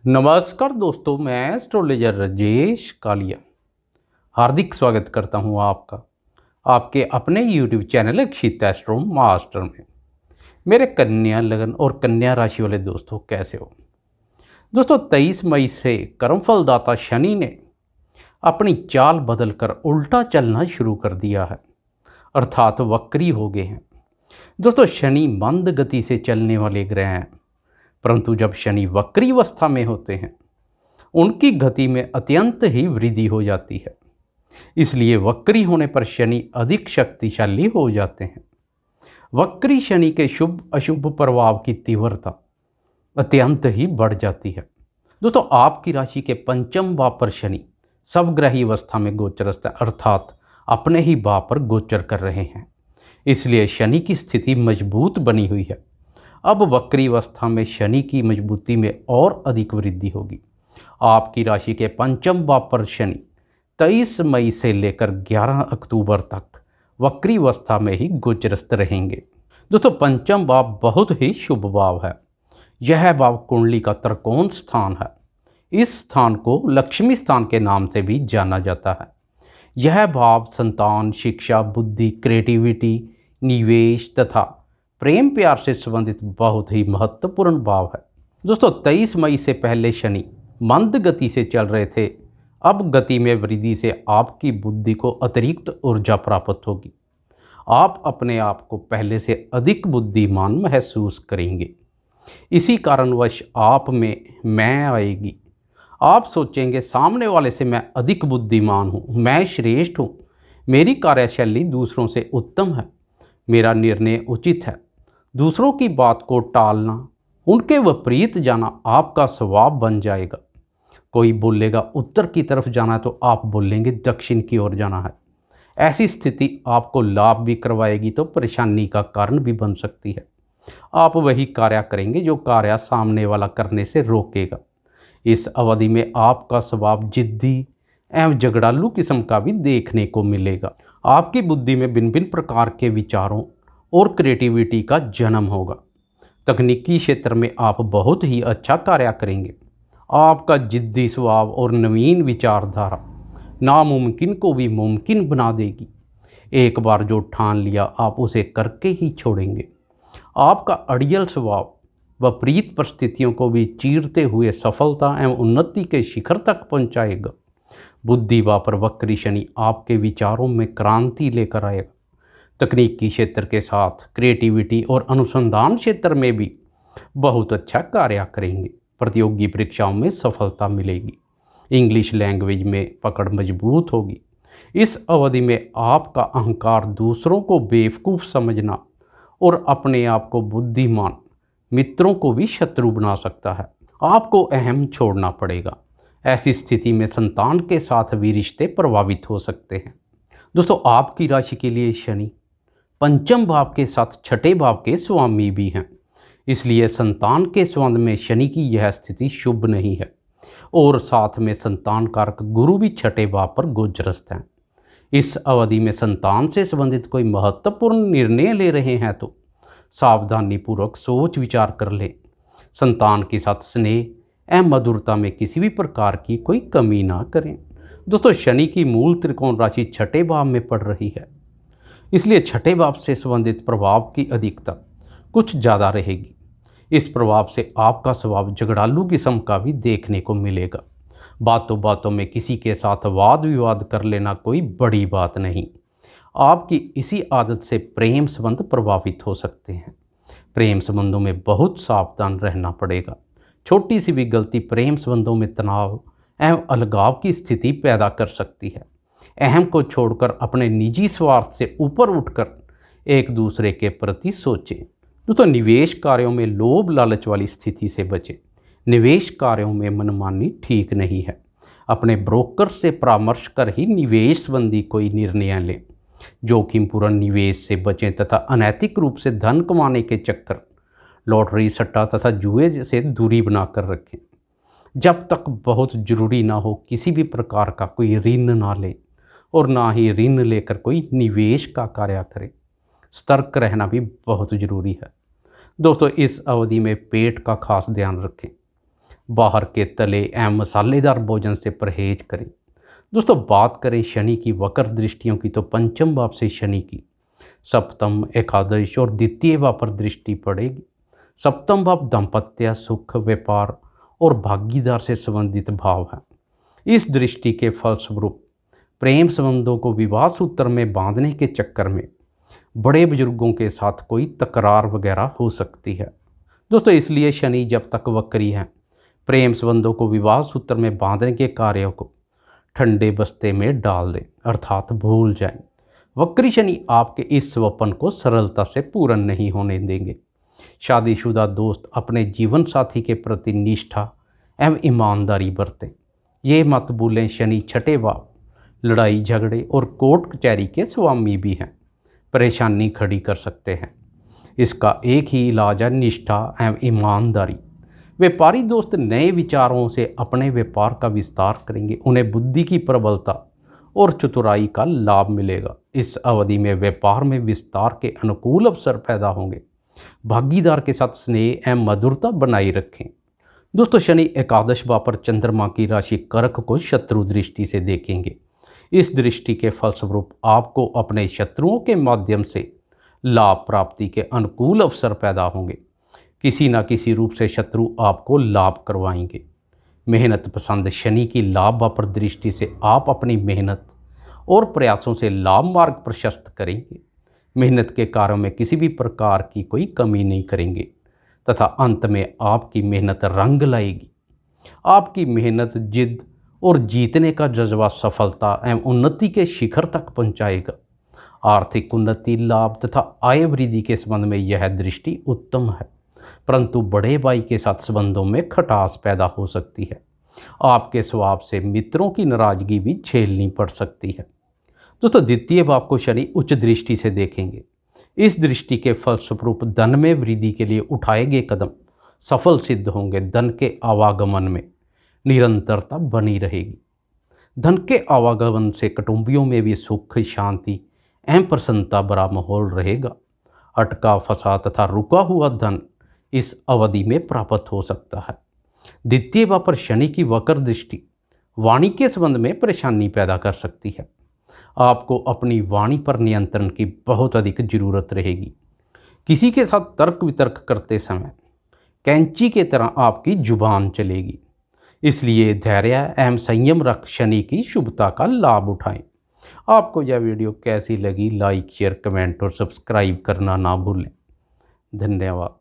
नमस्कार दोस्तों, मैं एस्ट्रोलॉजर राजेश कालिया हार्दिक स्वागत करता हूं आपका आपके अपने YouTube चैनल अक्षित एस्ट्रो मास्टर में। मेरे कन्या लगन और कन्या राशि वाले दोस्तों, कैसे हो दोस्तों? 23 मई से कर्मफलदाता शनि ने अपनी चाल बदलकर उल्टा चलना शुरू कर दिया है, अर्थात वक्री हो गए हैं। दोस्तों, शनि मंद गति से चलने वाले ग्रह हैं, परंतु जब शनि वक्री अवस्था में होते हैं उनकी गति में अत्यंत ही वृद्धि हो जाती है। इसलिए वक्री होने पर शनि अधिक शक्तिशाली हो जाते हैं। वक्री शनि के शुभ अशुभ प्रभाव की तीव्रता अत्यंत ही बढ़ जाती है। दोस्तों, आपकी राशि के पंचम भाव पर शनि सवग्रही अवस्था में गोचरस्थ है, अर्थात अपने ही भाव पर गोचर कर रहे हैं। इसलिए शनि की स्थिति मजबूत बनी हुई है। अब वक्री अवस्था में शनि की मजबूती में और अधिक वृद्धि होगी। आपकी राशि के पंचम भाव पर शनि 23 मई से लेकर 11 अक्टूबर तक वक्री अवस्था में ही गोचरस्थ रहेंगे। दोस्तों, पंचम भाव बहुत ही शुभ भाव है। यह भाव कुंडली का त्रिकोण स्थान है। इस स्थान को लक्ष्मी स्थान के नाम से भी जाना जाता है। यह भाव संतान, शिक्षा, बुद्धि, क्रिएटिविटी, निवेश तथा प्रेम प्यार से संबंधित बहुत ही महत्वपूर्ण भाव है। दोस्तों, 23 मई से पहले शनि मंद गति से चल रहे थे। अब गति में वृद्धि से आपकी बुद्धि को अतिरिक्त ऊर्जा प्राप्त होगी। आप अपने आप को पहले से अधिक बुद्धिमान महसूस करेंगे। इसी कारणवश आप में मैं आएगी। आप सोचेंगे, सामने वाले से मैं अधिक बुद्धिमान हूँ, मैं श्रेष्ठ हूँ, मेरी कार्यशैली दूसरों से उत्तम है, मेरा निर्णय उचित है। दूसरों की बात को टालना, उनके विपरीत जाना आपका स्वभाव बन जाएगा। कोई बोलेगा उत्तर की तरफ जाना है तो आप बोलेंगे दक्षिण की ओर जाना है। ऐसी स्थिति आपको लाभ भी करवाएगी तो परेशानी का कारण भी बन सकती है। आप वही कार्य करेंगे जो कार्य सामने वाला करने से रोकेगा। इस अवधि में आपका स्वभाव जिद्दी एवं झगड़ालू किस्म का भी देखने को मिलेगा। आपकी बुद्धि में भिन्न भिन्न प्रकार के विचारों और क्रिएटिविटी का जन्म होगा। तकनीकी क्षेत्र में आप बहुत ही अच्छा कार्य करेंगे। आपका जिद्दी स्वभाव और नवीन विचारधारा नामुमकिन को भी मुमकिन बना देगी। एक बार जो ठान लिया आप उसे करके ही छोड़ेंगे। आपका अड़ियल स्वभाव विपरीत परिस्थितियों को भी चीरते हुए सफलता एवं उन्नति के शिखर तक पहुंचाएगा। बुद्धि पर वक्री शनि आपके विचारों में क्रांति लेकर आएगा। तकनीकी क्षेत्र के साथ क्रिएटिविटी और अनुसंधान क्षेत्र में भी बहुत अच्छा कार्य करेंगे। प्रतियोगी परीक्षाओं में सफलता मिलेगी। इंग्लिश लैंग्वेज में पकड़ मजबूत होगी। इस अवधि में आपका अहंकार दूसरों को बेवकूफ़ समझना और अपने आप को बुद्धिमान मित्रों को भी शत्रु बना सकता है। आपको अहम छोड़ना पड़ेगा। ऐसी स्थिति में संतान के साथ भी रिश्ते प्रभावित हो सकते हैं। दोस्तों, आपकी राशि के लिए शनि पंचम भाव के साथ छठे भाव के स्वामी भी हैं। इसलिए संतान के संबंध में शनि की यह स्थिति शुभ नहीं है। और साथ में संतान कारक गुरु भी छठे भाव पर गोचरस्थ हैं। इस अवधि में संतान से संबंधित कोई महत्वपूर्ण निर्णय ले रहे हैं तो सावधानी पूर्वक सोच विचार कर लें। संतान के साथ स्नेह एवं मधुरता में किसी भी प्रकार की कोई कमी ना करें। दोस्तों, शनि की मूल त्रिकोण राशि छठे भाव में पड़ रही है। इसलिए छठे भाव से संबंधित प्रभाव की अधिकता कुछ ज़्यादा रहेगी। इस प्रभाव से आपका स्वभाव झगड़ालू किस्म का भी देखने को मिलेगा। बातों बातों में किसी के साथ वाद विवाद कर लेना कोई बड़ी बात नहीं। आपकी इसी आदत से प्रेम संबंध प्रभावित हो सकते हैं। प्रेम संबंधों में बहुत सावधान रहना पड़ेगा। छोटी सी भी गलती प्रेम संबंधों में तनाव एवं अलगाव की स्थिति पैदा कर सकती है। अहम को छोड़कर अपने निजी स्वार्थ से ऊपर उठकर एक दूसरे के प्रति सोचें। तो निवेश कार्यों में लोभ लालच वाली स्थिति से बचें। निवेश कार्यों में मनमानी ठीक नहीं है। अपने ब्रोकर से परामर्श कर ही निवेश संबंधी कोई निर्णय लें। जोखिमपूर्ण निवेश से बचें तथा अनैतिक रूप से धन कमाने के चक्कर, लॉटरी, सट्टा तथा जुए से दूरी बनाकर रखें। जब तक बहुत जरूरी ना हो किसी भी प्रकार का कोई ऋण ना लें और ना ही ऋण लेकर कोई निवेश का कार्य करें। सतर्क रहना भी बहुत ज़रूरी है। दोस्तों, इस अवधि में पेट का खास ध्यान रखें। बाहर के तले एवं मसालेदार भोजन से परहेज करें। दोस्तों बात करें शनि की वक्र दृष्टियों की, तो पंचम भाव से शनि की सप्तम, एकादश और द्वितीय भाव पर दृष्टि पड़ेगी। सप्तम भाव दाम्पत्य, सुख, व्यापार और भागीदार से संबंधित भाव है। इस दृष्टि के फलस्वरूप प्रेम संबंधों को विवाह सूत्र में बांधने के चक्कर में बड़े बुजुर्गों के साथ कोई तकरार वगैरह हो सकती है। दोस्तों इसलिए शनि जब तक वक्री है, प्रेम संबंधों को विवाह सूत्र में बांधने के कार्यों को ठंडे बस्ते में डाल दें, अर्थात भूल जाएं। वक्री शनि आपके इस स्वप्न को सरलता से पूर्ण नहीं होने देंगे। शादीशुदा दोस्त अपने जीवन साथी के प्रति निष्ठा एवं ईमानदारी बरतें। ये मत भूलें शनि छठे भाव लड़ाई झगड़े और कोर्ट कचहरी के स्वामी भी हैं, परेशानी खड़ी कर सकते हैं। इसका एक ही इलाज है, निष्ठा एवं ईमानदारी। व्यापारी दोस्त नए विचारों से अपने व्यापार का विस्तार करेंगे, उन्हें बुद्धि की प्रबलता और चतुराई का लाभ मिलेगा। इस अवधि में व्यापार में विस्तार के अनुकूल अवसर पैदा होंगे। भागीदार के साथ स्नेह एवं मधुरता बनाए रखें। दोस्तों शनि एकादश भाव पर चंद्रमा की राशि कर्क को शत्रु दृष्टि से देखेंगे। इस दृष्टि के फलस्वरूप आपको अपने शत्रुओं के माध्यम से लाभ प्राप्ति के अनुकूल अवसर पैदा होंगे। किसी न किसी रूप से शत्रु आपको लाभ करवाएंगे। मेहनत पसंद शनि की लाभ भाव पर दृष्टि से आप अपनी मेहनत और प्रयासों से लाभ मार्ग प्रशस्त करेंगे। मेहनत के कार्यों में किसी भी प्रकार की कोई कमी नहीं करेंगे तथा अंत में आपकी मेहनत रंग लाएगी। आपकी मेहनत, जिद और जीतने का जज्बा सफलता एवं उन्नति के शिखर तक पहुंचाएगा। आर्थिक उन्नति, लाभ तथा आय वृद्धि के संबंध में यह दृष्टि उत्तम है, परंतु बड़े भाई के साथ संबंधों में खटास पैदा हो सकती है। आपके स्वभाव से मित्रों की नाराजगी भी झेलनी पड़ सकती है। दोस्तों द्वितीय भाव को शनि उच्च दृष्टि से देखेंगे। इस दृष्टि के फलस्वरूप धन में वृद्धि के लिए उठाए गए कदम सफल सिद्ध होंगे। धन के आवागमन में निरंतरता बनी रहेगी। धन के आवागमन से कुटुंबियों में भी सुख, शांति एवं प्रसन्नता भरा माहौल रहेगा। अटका फंसा तथा रुका हुआ धन इस अवधि में प्राप्त हो सकता है। द्वितीय भाव पर शनि की वक्र दृष्टि वाणी के संबंध में परेशानी पैदा कर सकती है। आपको अपनी वाणी पर नियंत्रण की बहुत अधिक जरूरत रहेगी। किसी के साथ तर्क वितर्क करते समय कैंची की तरह आपकी जुबान चलेगी, इसलिए धैर्य एवं संयम रख शनि की शुभता का लाभ उठाएं। आपको यह वीडियो कैसी लगी, लाइक, शेयर, कमेंट और सब्सक्राइब करना ना भूलें। धन्यवाद।